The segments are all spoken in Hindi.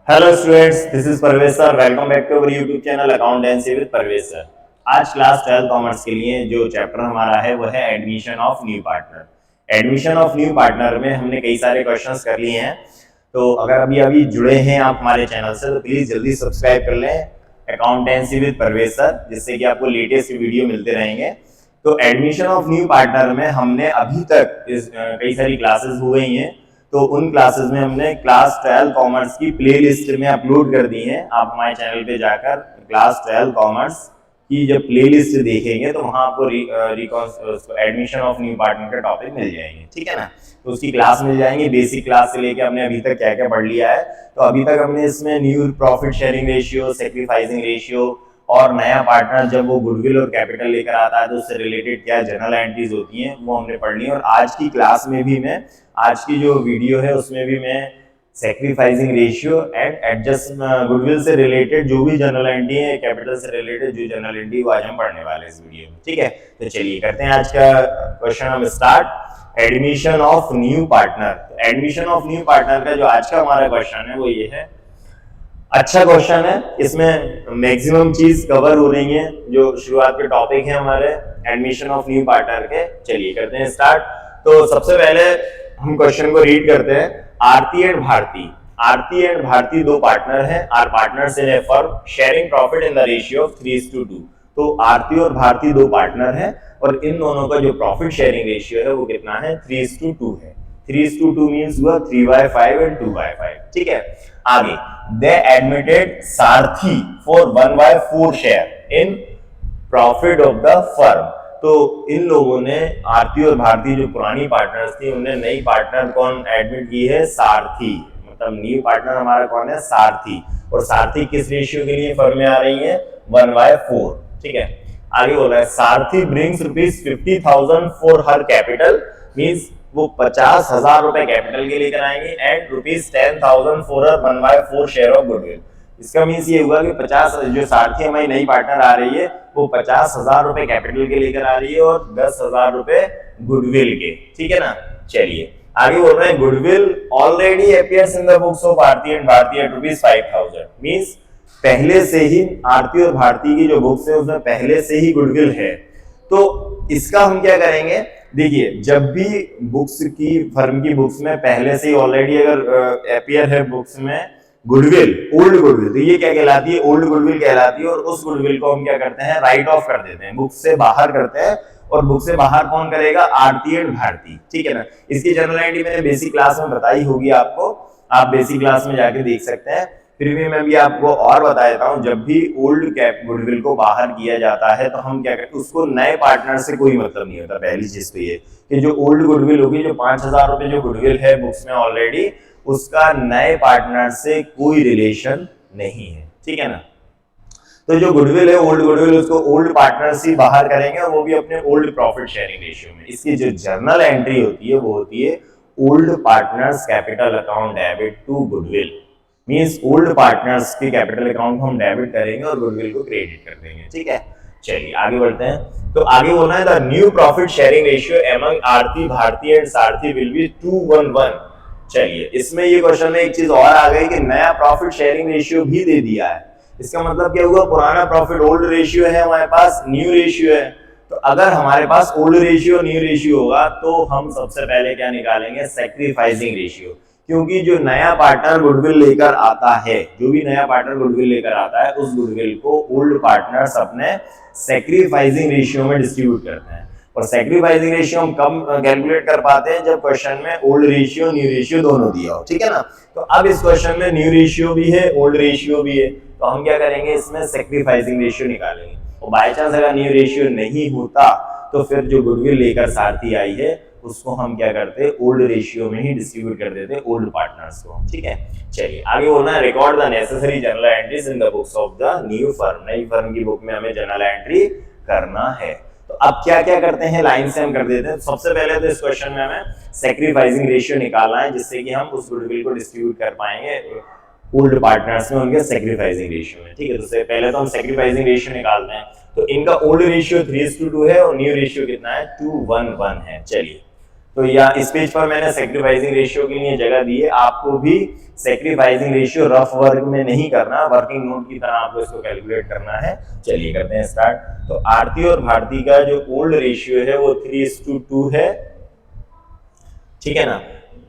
Hello students, this is Parvez sir. Welcome back to our YouTube channel accountancy with Parvez sir. आज क्लास 12 कॉमर्स के लिए जो चैप्टर हमारा है वो है admission of new partner. Admission of new partner में हमने कई सारे क्वेश्चंस कर लिए हैं, तो अगर अभी अभी जुड़े हैं आप हमारे चैनल से तो प्लीज जल्दी सब्सक्राइब कर लें अकाउंटेंसी विद परवेज सर, जिससे कि आपको लेटेस्ट वीडियो मिलते रहेंगे। तो एडमिशन ऑफ न्यू पार्टनर में हमने अभी तक कई सारी क्लासेस हुए ही हैं, तो उन क्लासेस में हमने क्लास 12 कॉमर्स की प्लेलिस्ट में अपलोड कर दी है। आप हमारे चैनल पे जाकर क्लास 12 कॉमर्स की जब प्लेलिस्ट देखेंगे तो वहां आपको एडमिशन ऑफ न्यू पार्टनर का टॉपिक मिल जाएंगे, ठीक है ना। तो उसकी क्लास मिल जाएंगे, बेसिक क्लास से लेके हमने अभी तक क्या क्या पढ़ लिया है। तो अभी तक हमने इसमें new profit sharing ratio, sacrificing ratio और नया पार्टनर जब वो गुडविल और कैपिटल लेकर आता है तो उससे रिलेटेड क्या जनरल एंट्रीज होती हैं वो हमने पढ़ ली। और आज की क्लास में भी मैं, आज की जो वीडियो है उसमें भी मैं sacrificing ratio and adjust goodwill से रिलेटेड जो भी जनरल एंट्री है, कैपिटल से रिलेटेड जो जनरल एंट्री वो आज हम पढ़ने वाले हैं इस वीडियो में, ठीक है। तो चलिए करते हैं आज का क्वेश्चन हम start. Admission of new partner. Admission of new partner का जो आज का हमारा क्वेश्चन है वो ये है। अच्छा क्वेश्चन है, इसमें मैक्सिमम चीज कवर हो रही है जो शुरुआत के टॉपिक है हमारे एडमिशन ऑफ न्यू पार्टनर के। चलिए करते हैं स्टार्ट। तो सबसे पहले हम क्वेश्चन को रीड करते हैं। आरती एंड भारती। आरती एंड भारती दो पार्टनर हैं, are partners in a firm sharing profit in the ratio of 3:2। तो आरती और भारती दो पार्टनर हैं और इन दोनों का जो प्रॉफिट शेयरिंग रेशियो है वो कितना है, 3:2 है। 3:2 मींस हुआ 3/5 एंड 2/5, ठीक है। आगे, दे admitted Sarathi for 1/4 share in profit of the firm. तो इन लोगों ने, आरती और भारती जो पुरानी पार्टनर्स थी, उन्हें नई पार्टनर कौन एडमिट की है, सारथी। मतलब न्यू पार्टनर हमारा कौन है, सारथी। और सारथी किस रेशियो के लिए फर्म में आ रही है, 1/4, ठीक है। आगे बोल रहा है सारथी brings ₹50,000 for her capital, means वो 50,000 रुपए कैपिटल के लेकर आएंगे and ₹10,000 for 1/4 share of goodwill. इसका मीन्स ये हुआ कि 50, जो सारथी हमारी नई पार्टनर आ रही है वो 50,000 रुपए कैपिटल के लेकर आ रही है और 10,000 रुपए गुडविल के, ठीक है ना। चलिए आगे बोल रहे हैं goodwill already appears in the books of Aarti and Bharti at ₹5,000, means पहले से ही आरती और भारती की जो बुक्स है उसमें पहले से ही गुडविल है। तो इसका हम क्या करेंगे, देखिए जब भी बुक्स की, फर्म की बुक्स में पहले से ही ऑलरेडी अगर अपीयर है बुक्स में गुडविल, ओल्ड गुडविल, तो ये क्या कहलाती है, ओल्ड गुडविल कहलाती है। और उस गुडविल को हम क्या करते हैं, राइट ऑफ कर देते हैं, बुक से बाहर करते हैं। और बुक से बाहर कौन करेगा, आरती एंड भारती, ठीक है ना। इसकी जनरल एंट्री मैंने बेसिक क्लास में बताई होगी आपको, आप बेसिक क्लास में जाके देख सकते हैं। फिर भी मैं भी आपको और बता देता हूं, जब भी ओल्ड कैप गुडविल को बाहर किया जाता है तो हम क्या करते हैं, उसको नए पार्टनर से कोई मतलब नहीं होता। पहली चीज तो ये कि जो ओल्ड गुडविल होगी, जो 5,000 रुपए जो गुडविल है बुक्स में ऑलरेडी, उसका नए पार्टनर से कोई रिलेशन नहीं है, ठीक है ना। तो जो गुडविल है, ओल्ड गुडविल, उसको ओल्ड पार्टनर से बाहर करेंगे और वो भी अपने ओल्ड प्रॉफिट शेयरिंग रेशियो में। इसकी जो जर्नल एंट्री होती है वो होती है old partners capital account debit to goodwill, means old partners के कैपिटल अकाउंट को हम डेबिट करेंगे और गुडविल को क्रेडिट कर देंगे, ठीक है। चलिए आगे बढ़ते हैं। तो आगे बोलना है the new profit sharing ratio among Aarti Bharti and Sarthi will be 2:1:1। चलिए इसमें ये क्वेश्चन में एक चीज और आ गई कि नया प्रॉफिट शेयरिंग रेशियो भी दे दिया है। इसका मतलब क्या हुआ, पुराना प्रॉफिट ओल्ड रेशियो है हमारे पास, न्यू रेशियो है। तो अगर हमारे पास ओल्ड रेशियो न्यू रेशियो होगा तो हम सबसे पहले क्या निकालेंगे, सेक्रीफाइसिंग रेशियो। क्योंकि जो नया पार्टनर गुडविल लेकर आता है, जो भी नया पार्टनर गुडविल लेकर आता है, उस गुडविल को ओल्ड पार्टनर्स अपने सेक्रीफाइसिंग रेशियो में डिस्ट्रीब्यूट करते हैं। और सेक्रीफाइसिंग रेशियो हम कम कैलकुलेट कर पाते हैं जब क्वेश्चन में ओल्ड रेशियो न्यू रेशियो दोनों दिया हो, ठीक है ना। तो अब इस क्वेश्चन में न्यू रेशियो भी है, ओल्ड रेशियो भी है, तो हम क्या करेंगे, इसमें सेक्रीफाइसिंग रेशियो निकालेंगे। और बाय चांस अगर न्यू रेशियो नहीं होता तो फिर जो गुडविल लेकर सारथी आई है उसको हम क्या करते, ओल्ड रेशियो में ही डिस्ट्रीब्यूट कर देते ओल्ड पार्टनर्स को, ठीक है। चलिए आगे बोलना है record the necessary general entries in the books of the new firm. नई फर्म की बुक में हमें जनरल एंट्री करना है। तो अब क्या क्या करते हैं, लाइन से हम कर देते हैं। सबसे पहले तो इस क्वेश्चन में हमें सेक्रीफाइसिंग रेशियो निकालना है, जिससे कि हम उस गुडविल को डिस्ट्रीब्यूट कर पाएंगे ओल्ड पार्टनर्स में उनके सेक्रीफाइसिंग रेशियो में, ठीक है। तो पहले तो हम सेक्रीफाइसिंग रेशियो निकालते हैं। तो इनका ओल्ड रेशियो 3:2 है और न्यू रेशियो कितना है, 2:1:1 है। चलिए तो या इस पेज पर मैंने सेक्रीफाइसिंग रेशियो के लिए जगह दी है, आपको भी सेक्रीफाइसिंग रेशियो रफ वर्क में नहीं करना, वर्किंग नोट की तरह आपको इसको कैलकुलेट करना है। चलिए करते हैं स्टार्ट। तो आरती और भारती का जो ओल्ड रेशियो है वो 3:2 है, ठीक है ना,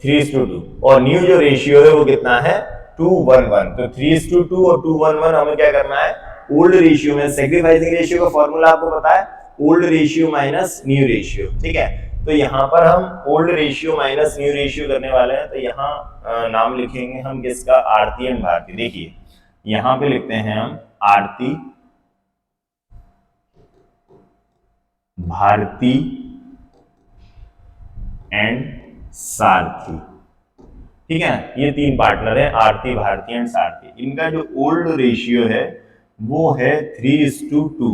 3:2। और न्यू जो रेशियो है वो कितना है, 2:1:1। तो 3:2 और 2:1:1 हमें क्या करना है, ओल्ड रेशियो में। सेक्रीफाइसिंग रेशियो का फॉर्मूला आपको पता है, old ratio minus new ratio, ठीक है। तो यहाँ पर हम old ratio minus new ratio करने वाले हैं। तो यहाँ नाम लिखेंगे हम किसका, आरती एंड भारती। देखिए यहाँ पे लिखते हैं हम आरती भारती एंड सारथी, ठीक है। ये तीन पार्टनर है, आरती भारती एंड सारथी। इनका जो ओल्ड रेशियो है वो है 3:2।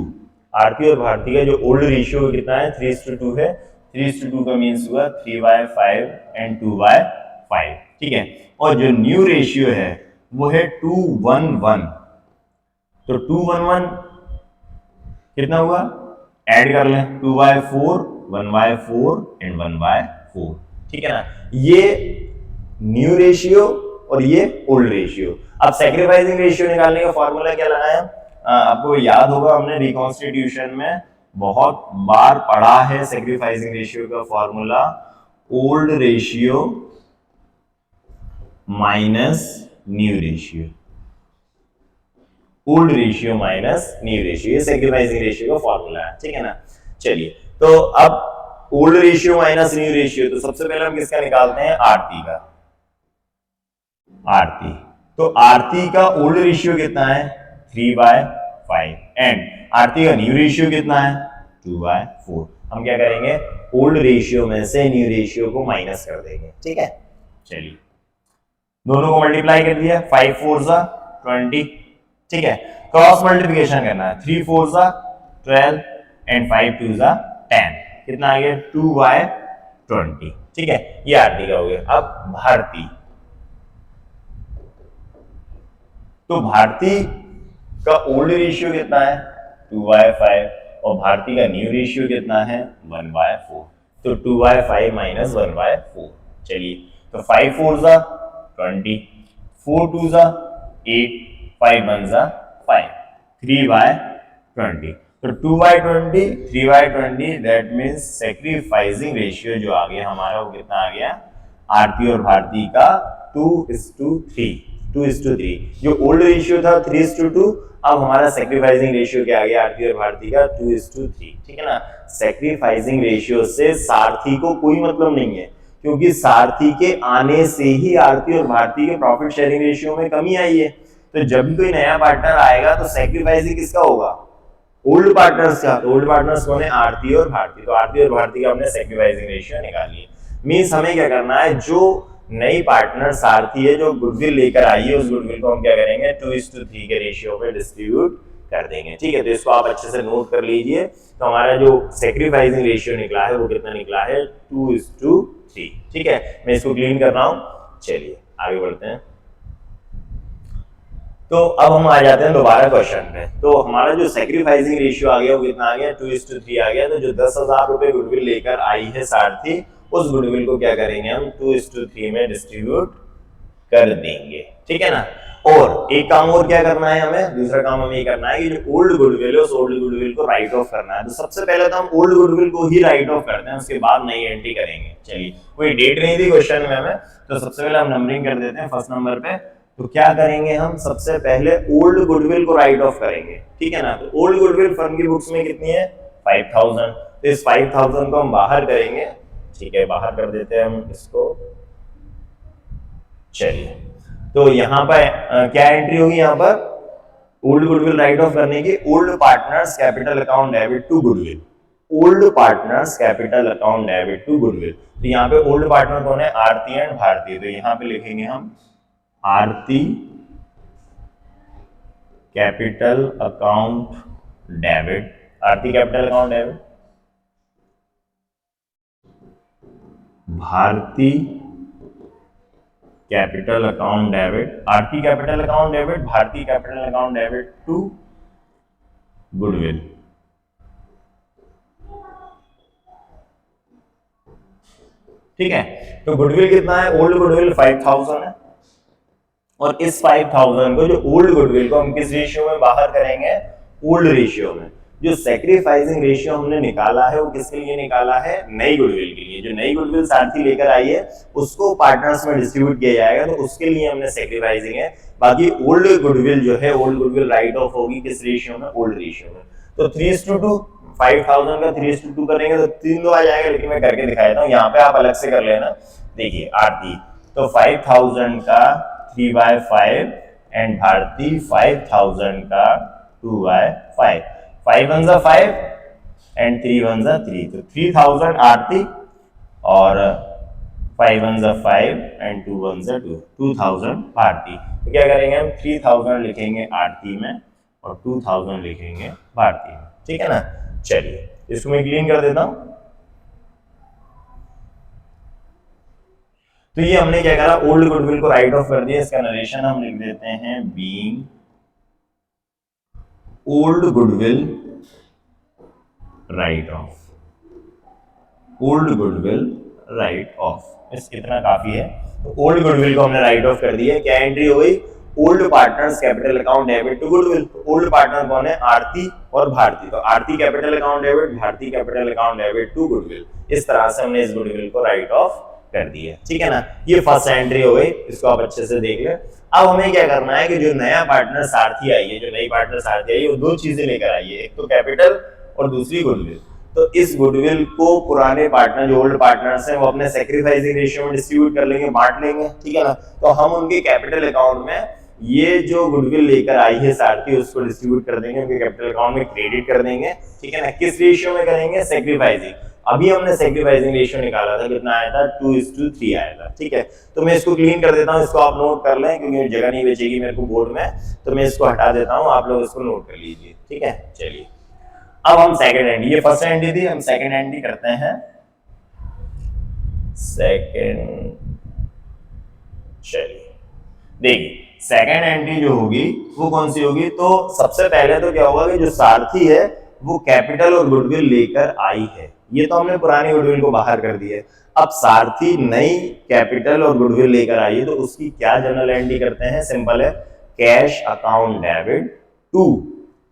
आरती और भारती का जो ओल्ड रेशियो कितना है, 3:2 है। 3:2 का मीन्स हुआ 3/5 एंड 2/5, ठीक है। और जो न्यू रेशियो है वो है 2:1:1। तो 2:1:1 कितना हुआ, ऐड कर लें, 2/4, 1/4 एंड 1/4, ठीक है ना। ये न्यू रेशियो और ये ओल्ड रेशियो। अब सेक्रीफाइसिंग रेशियो निकालने का फॉर्मूला क्या लगाया, आपको याद होगा हमने रिकॉन्स्टिट्यूशन में बहुत बार पढ़ा है सेक्रीफाइसिंग रेशियो का formula, old ratio minus new ratio, old ratio minus new ratio, ये सेक्रीफाइसिंग रेशियो का फॉर्मूला है, ठीक है ना। चलिए तो अब old ratio minus new ratio, तो सबसे पहले हम किसका निकालते हैं, आरती का। आरती, तो आरती का ओल्ड रेशियो कितना है, 3/5 एंड आरती का न्यू रेशियो कितना है, 2/4। हम क्या करेंगे, ओल्ड रेशियो में से न्यू रेशियो को माइनस कर देंगे, ठीक है। चलिए दोनों को मल्टीप्लाई कर दिया, 5 4 20, ठीक है। क्रॉस मल्टीप्लिकेशन करना है, 3 4 12 एंड 5 2 10, कितना आ गया, 2/20, ठीक है। ये आरती का हो गया। अब भारती, तो भारती का ओल्ड रेशियो कितना है, 2/5 और भारती का न्यू रेशियो कितना है, 1/4। तो 2/5 माइनस 1/4। चलिए तो 5 4 20, 4 2 8, 5 1 5, 3/20। तो 2/20, 3/20, दैट मीन्स सेक्रीफाइसिंग रेशियो जो आ गया हमारा वो कितना आ गया, आरती और भारती का 2:3, 2:3। जो ओल्ड रेशियो था 3:2, अब हमारा सेक्रीफाइसिंग रेशियो क्या आ गया, आरती और भारती का 2:3, ठीक है ना। सेक्रीफाइसिंग रेशियो से सारथी को कोई मतलब नहीं है, क्योंकि सारथी के आने से ही आरती और भारती के प्रॉफिट शेयरिंग रेशियो में कमी आई है। तो जब भी कोई नया पार्टनर आएगा तो सेक्रीफाइसिंग किसका होगा, ओल्ड पार्टनर्स का। तो ओल्ड पार्टनर्स कौन है, आरती और भारती। तो आरती और भारती का हमने सेक्रीफाइसिंग रेशियो निकाली है। मींस हमें क्या करना है, जो नई पार्टनर सारथी है जो गुडविल लेकर आई है, उस गुडविल को हम क्या करेंगे, 2:3 के रेशियो में डिस्ट्रीब्यूट कर देंगे, ठीक है। तो इसको आप अच्छे से नोट कर लीजिए। तो हमारा जो सेक्रीफाइसिंग रेशियो निकला है वो कितना निकला है, 2:3, ठीक है। मैं इसको क्लीन कर रहा हूं, चलिए आगे बढ़ते हैं। तो अब हम आ जाते हैं दोबारा क्वेश्चन पे। तो हमारा जो सेक्रीफाइसिंग रेशियो आ गया वो कितना आ गया, 2:3 आ गया। तो जो 10,000 रुपए गुडविल लेकर आई है सारथी, उस गुडविल को क्या करेंगे हम, 2:3 में डिस्ट्रीब्यूट कर देंगे, ठीक है ना। और एक काम और क्या करना है हमें, दूसरा काम हमें ये करना है कि जो ओल्ड गुडविल है उस ओल्ड गुडविल को राइट ऑफ करना है। तो सबसे पहले तो हम ओल्ड गुडविल को ही राइट ऑफ करते हैं, उसके बाद नई एंट्री करेंगे। चलिए कोई डेट नहीं थी क्वेश्चन में हमें, तो सबसे पहले हम नंबरिंग कर देते हैं फर्स्ट नंबर पे। तो क्या करेंगे हम, सबसे पहले ओल्ड गुडविल को राइट ऑफ करेंगे, ठीक है ना। तो ओल्ड गुडविल फर्म की बुक्स में कितनी है, 5,000। तो इस 5,000 को हम बाहर करेंगे, ठीक है, बाहर कर देते हैं हम इसको। चलिए तो यहाँ पर क्या एंट्री होगी, यहाँ पर ओल्ड गुडविल राइट ऑफ करने की, old partners capital account debit to goodwill, old partners capital account debit to goodwill. तो यहाँ पे ओल्ड पार्टनर कौन है, आरती एंड भारती। तो यहाँ पे लिखेंगे हम Aarti capital account debit, Aarti capital account debit, Bharti capital account debit, Aarti capital account debit, Bharti capital account debit to goodwill. ठीक है। तो गुडविल कितना है, ओल्ड गुडविल 5000 है, और इस 5000 को, जो ओल्ड गुडविल को हम किस रेशियो में बाहर करेंगे, ओल्ड रेशियो में। जो सैक्रिफाइसिंग रेशियो हमने निकाला है वो किसके लिए निकाला है, नई गुडविल के लिए। जो नई गुडविल सारथी लेकर आई है उसको पार्टनर्स में डिस्ट्रीब्यूट किया जाएगा, तो उसके लिए हमने सैक्रिफाइसिंग है। बाकी ओल्ड गुडविल जो है, ओल्ड गुडविल राइट ऑफ होगी किस रेशियो में, ओल्ड रेशियो में। तो 3:2, 5000 का 3:2 करेंगे तो 3 2 आ जाएगा, लेकिन मैं करके दिखा देता हूँ, यहाँ पे आप अलग से कर लेना। देखिए आरती, तो 5000 का 3/5 एंड भारती 5000 का 2/5, 5 1 जा 5 एंड 3 1 जा 3, तो 3000 आरती और 5 1 जा 5 एंड 2 1 जा 2, 2000 भारती। तो क्या करेंगे हम, 3000 लिखेंगे आरती में और 2000 लिखेंगे भारती में, ठीक है ना। चलिए इसको मैं क्लीन कर देता हूं। तो ये हमने क्या करा, ओल्ड गुडविल को राइट ऑफ कर दिया। इसका नरेशन हम लिख देते हैं, being old goodwill write of, old goodwill write of. इस इतना काफी है। तो ओल्ड गुडविल को हमने राइट ऑफ कर दिया। क्या एंट्री हो गई, old partners capital account debit to goodwill. Old partner कौन है, आरती और भारती। तो Aarti capital account debit, Bharti capital account debit to goodwill. इस तरह से हमने इस गुडविल को राइट ऑफ कर दिया, ठीक है ना। ये फर्स्ट एंट्री हो गई, इसको आप अच्छे से देख ले। अब हमें क्या करना है कि जो नया पार्टनर सारथी आई है, जो नई पार्टनर सारथी आई है, वो दो चीजें लेकर आई है, एक तो कैपिटल और दूसरी गुडविल। तो इस गुडविल को पुराने पार्टनर, जो ओल्ड पार्टनर्स हैं, वो अपने सैक्रिफाइसिंग रेशियो में डिस्ट्रीब्यूट कर लेंगे, बांट लेंगे, ठीक है ना। तो हम उनके कैपिटल अकाउंट में ये जो गुडविल लेकर आई है सारथी, उसको डिस्ट्रीब्यूट कर देंगे, उनके कैपिटल अकाउंट में क्रेडिट कर देंगे, ठीक है ना। किस रेशियो में करेंगे, सैक्रिफाइसिंग। अभी हमने सैक्रिफाइसिंग रेशियो निकाला था, कितना आया था, 2:3 आया था, ठीक है। तो मैं इसको क्लीन कर देता हूँ, इसको आप नोट कर लें, क्योंकि जगह नहीं बचेगी मेरे को बोर्ड में, तो मैं इसको हटा देता हूँ, आप लोग इसको नोट कर लीजिए, ठीक है। चलिए अब हम सेकंड एंट्री, ये फर्स्ट एंट्री थी, हम सेकंड एंट्री करते हैं। सेकंड, चलिए देखिए सेकंड एंट्री जो होगी वो कौन सी होगी। तो सबसे पहले तो क्या होगा कि जो सारथी है वो कैपिटल और गुडविल लेकर आई है। ये तो हमने पुरानी गुडविल को बाहर कर दिया है। अब सारथी नई कैपिटल और गुडविल लेकर आई है, तो उसकी क्या जनरल एंट्री करते हैं, सिंपल है, cash account debit to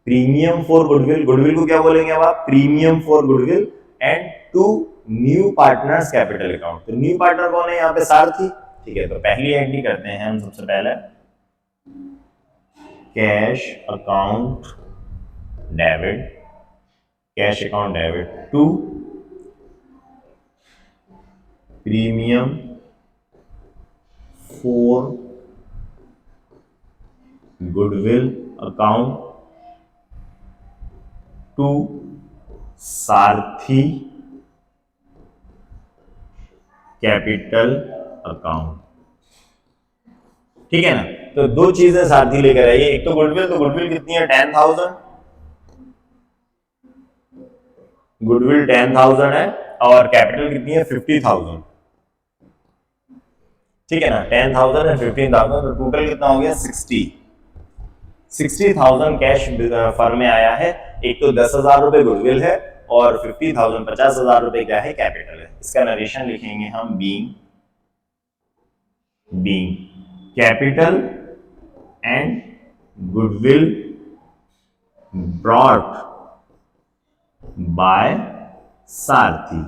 premium for goodwill. Goodwill को क्या बोलेंगे अब आप, premium for goodwill, and to new partners capital account. तो न्यू पार्टनर कौन है यहाँ पे, सारथी, ठीक है। तो पहली एंट्री करते हैं हम सबसे पहले, cash account debit, cash account debit to premium for goodwill account to Sarthi capital account, ठीक है ना। तो दो चीजें सारथी लेकर आई है, एक तो गुडविल, तो गुडविल कितनी है, 10,000, गुडविल 10,000 है, और कैपिटल कितनी है, 50,000, ठीक है ना। 10,000 एंड 15,000, तो टोटल कितना हो गया, 60,000 कैश फर्म में आया है। एक तो 10,000 रुपए गुडविल है और 50,000 50,000 रुपए क्या है, कैपिटल है। इसका नरेशन लिखेंगे हम, being capital and goodwill brought by Sarathi.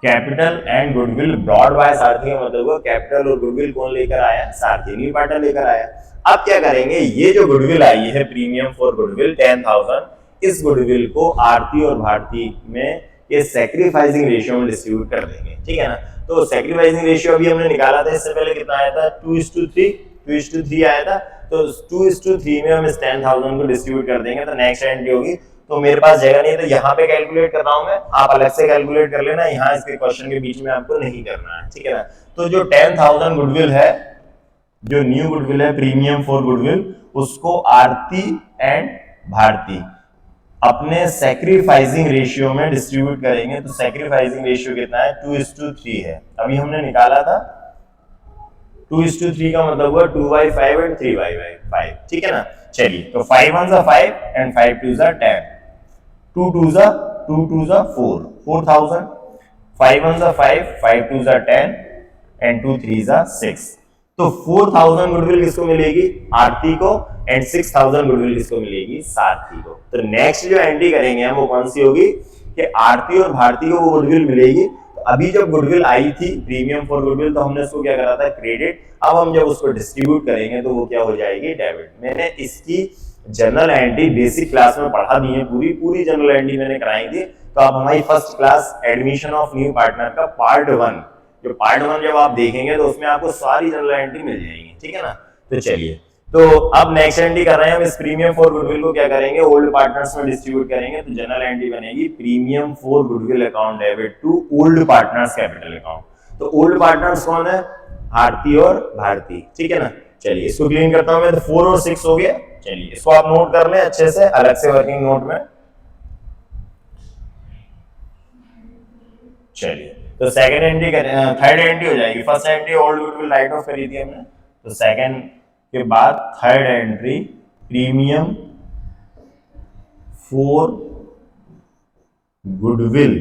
Capital and goodwill brought by Sarathi का मतलब कैपिटल और गुडविल कौन लेकर आया, सारथी, न्यू पार्टनर लेकर आया। अब क्या करेंगे, ये जो गुडविल आई है प्रीमियम फॉर गुडविल 10,000, इस गुडविल को आरती और भारती में ये सैक्रिफाइसिंग रेशियो में डिस्ट्रीब्यूट कर देंगे, ठीक है ना। तो सैक्रिफाइसिंग रेशियो अभी हमने निकाला था, इससे पहले कितना आया था, 2:3 आया था। तो 2:3 में हम इस 10,000 को डिस्ट्रीब्यूट कर देंगे, तो नेक्स्ट एंट्री होगी। तो मेरे पास जगह नहीं है, तो यहाँ पे कैलकुलेट कर रहा हूं मैं, आप अलग से कैलकुलेट कर लेना, यहाँ इसके क्वेश्चन के बीच में आपको नहीं करना है, ठीक है ना। तो जो 10,000 गुडविल है, जो न्यू गुडविल है प्रीमियम फॉर गुडविल, उसको आरती एंड भारती अपने सैक्रिफाइसिंग रेशियो में डिस्ट्रीब्यूट करेंगे। तो सैक्रिफाइसिंग रेशियो कितना है, 2:3 है। अभी हमने निकाला था 2:3 का मतलब हुआ 2/5 एंड 3/5, ठीक है ना। चलिए, तो 5 1 जा 5 एंड 5 2 जा 10, 2 2 जा 4, 4,000, 5 1 जा 5, 5 2 जा 10 एंड 2 3 जा 6। तो 4000 गुडविल किसको मिलेगी? आरती को। एंड 6000 गुडविल किसको मिलेगी? सारथी को। तो नेक्स्ट जो एंट्री करेंगे हम वो कौन सी होगी कि आरती और भारती को वो गुडविल मिलेगी। तो अभी जब गुडविल आई थी प्रीमियम फॉर गुडविल, तो हमने उसको क्या करा था? क्रेडिट। अब हम जब उसको डिस्ट्रीब्यूट करेंगे तो वो क्या हो जाएगी? डेबिट। मैंने इसकी जनरल एंट्री बेसिक क्लास में पढ़ा दी है, पूरी जनरल एंट्री मैंने कराई थी। तो अब हमारी first class admission of new partner का पार्ट 1, जो पार्ट 1 जब आप देखेंगे तो उसमें आपको सारी जनरल एंट्री मिल जाएगी, ठीक है ना। तो चलिए, तो अब नेक्स्ट एंट्री कर रहे हैं हम। इस प्रीमियम फॉर गुडविल को क्या करेंगे? ओल्ड पार्टनर्स में डिस्ट्रीब्यूट करेंगे। तो जनरल एंट्री बनेगी premium for goodwill account debit to old partners capital account. तो ओल्ड पार्टनर्स कौन है? आरती और भारती, ठीक है ना। चलिए इसको क्लीन करता हूं मैं। तो 4 और 6 हो गया। चलिए इसको आप नोट कर लें अच्छे से, अलग से वर्किंग नोट में। चलिए, तो सेकंड एंट्री थर्ड एंट्री हो जाएगी। First entry old goodwill write off करी थी हमने, तो सेकंड के बाद third entry premium for goodwill,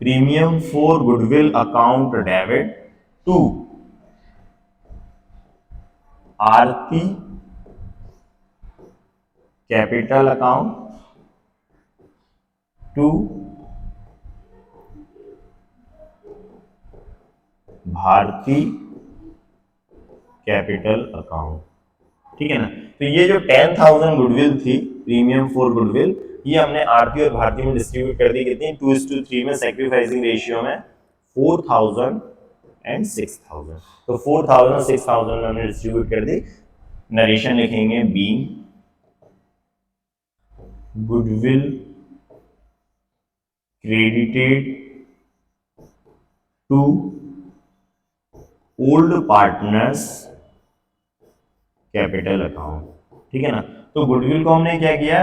premium for goodwill account debit to Aarti capital account to Bharti capital account, ठीक है ना। तो ये जो 10,000 गुडविल थी प्रीमियम फॉर गुडविल, ये हमने आरती और भारती में डिस्ट्रीब्यूट कर दी। कितनी? 2:3 में, सैक्रिफाइसिंग रेशियो में 4000 एंड 6000। तो 4000 और 6000 में हमने डिस्ट्रीब्यूट कर दी। नरेशन लिखेंगे being goodwill credited to old partners capital account, ठीक है ना। तो गुडविल को हमने क्या किया?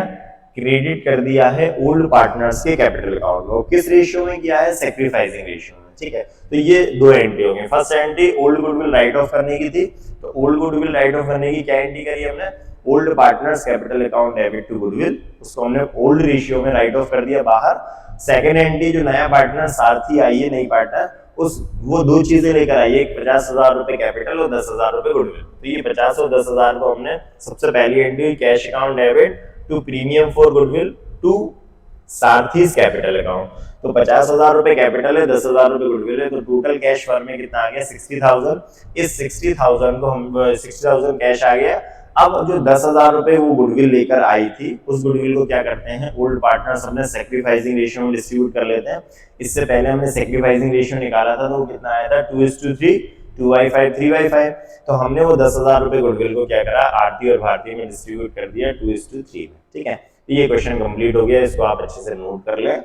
क्रेडिट कर दिया है ओल्ड पार्टनर्स के कैपिटल अकाउंट में। किस रेशियो में किया है? सैक्रिफाइसिंग रेशियो में, ठीक है। तो ये दो एंट्री हो गई। First entry old goodwill write off करने की थी, तो ओल्ड गुडविल राइट ऑफ करने की क्या एंट्री करी हमने? Old partners capital account debit to goodwill, उसको हमने ओल्ड रेशियो में राइट ऑफ कर दिया बाहर। सेकंड एंट्री जो नया पार्टनर सारथी आई है, नई पार्टनर, उस वो दो चीजें लेकर आई है, 50,000 रुपए कैपिटल और 10,000 रुपए गुडविल। तो ये 50 और 10,000 को हमने सबसे पहली entry cash account debit to premium for goodwill to Sarathi's capital account. तो 50,000 रुपए कैपिटल है, 10,000 रुपए गुडविल है, तो टोटल कैश फर्म में कितना आ गया? 60,000। इस 60,000 को हम 60,000 कैश आ गया। अब जो 10,000 रुपए वो गुडविल लेकर आई थी, उस गुडविल को क्या करते हैं? ओल्ड पार्टनर्स अपने सैक्रिफाइसिंग रेशियो में डिस्ट्रीब्यूट कर लेते हैं। इससे पहले हमने सैक्रिफाइसिंग रेशियो निकाला था, तो वो कितना आया था? 2:3, 2/5, 3/5। तो हमने वो 10,000 रुपए गुडविल को क्या करा? आरती और भारती में डिस्ट्रीब्यूट कर दिया 2:3 में, ठीक है। तो ये क्वेश्चन कंप्लीट हो गया, इसको आप अच्छे से नोट कर लें।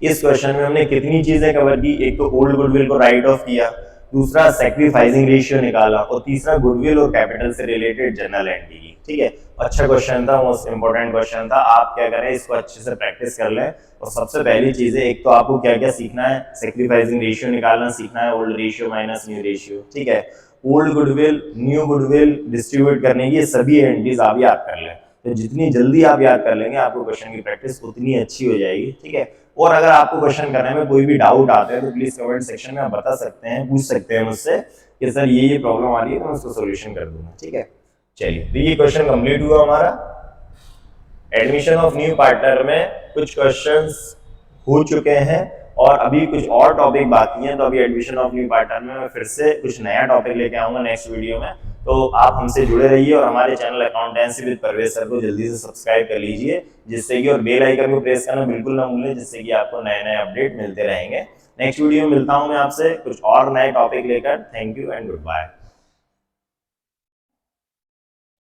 इस क्वेश्चन में हमने कितनी चीजें कवर की? एक तो ओल्ड गुडविल को राइट ऑफ किया, दूसरा सैक्रिफाइसिंग रेशियो निकाला, और तीसरा गुडविल और कैपिटल से रिलेटेड जनरल एंट्री की, ठीक है। अच्छा क्वेश्चन था, मोस्ट इंपोर्टेंट क्वेश्चन था। आप क्या करें? इसको अच्छे से प्रैक्टिस कर लें। और सबसे पहली चीज है, एक तो आपको क्या क्या सीखना है? सैक्रिफाइसिंग रेशियो निकालना सीखना है, old ratio minus new ratio, ठीक है। Old goodwill, new goodwill distribute करने की सभी एंट्रीज आप याद कर लें। तो जितनी जल्दी आप याद कर लेंगे, आपको क्वेश्चन की प्रैक्टिस उतनी अच्छी हो जाएगी, ठीक है। और अगर आपको क्वेश्चन करने में कोई भी डाउट आता है तो प्लीज कमेंट सेक्शन में आप बता सकते हैं, पूछ सकते हैं मुझसे कि सर ये प्रॉब्लम आ रही है, तो मैं उसको सॉल्यूशन कर दूंगा, ठीक है। चलिए, तो ये क्वेश्चन कंप्लीट हुआ हमारा। एडमिशन ऑफ न्यू पार्टनर में कुछ क्वेश्चंस हो चुके हैं और अभी कुछ और टॉपिक बाकी हैं। तो अभी एडमिशन ऑफ न्यू पार्टनर में मैं फिर से कुछ नया टॉपिक लेके आऊंगा नेक्स्ट वीडियो में। तो आप हमसे जुड़े रहिए और हमारे channel accountancy with Parvez sir को जल्दी से सब्सक्राइब कर लीजिए, जिससे कि, और बेल आइकन को प्रेस करना बिल्कुल ना भूलें, जिससे कि आपको नए नए अपडेट मिलते रहेंगे। नेक्स्ट वीडियो में मिलता हूं मैं आपसे कुछ और नए टॉपिक लेकर। Thank you and good bye.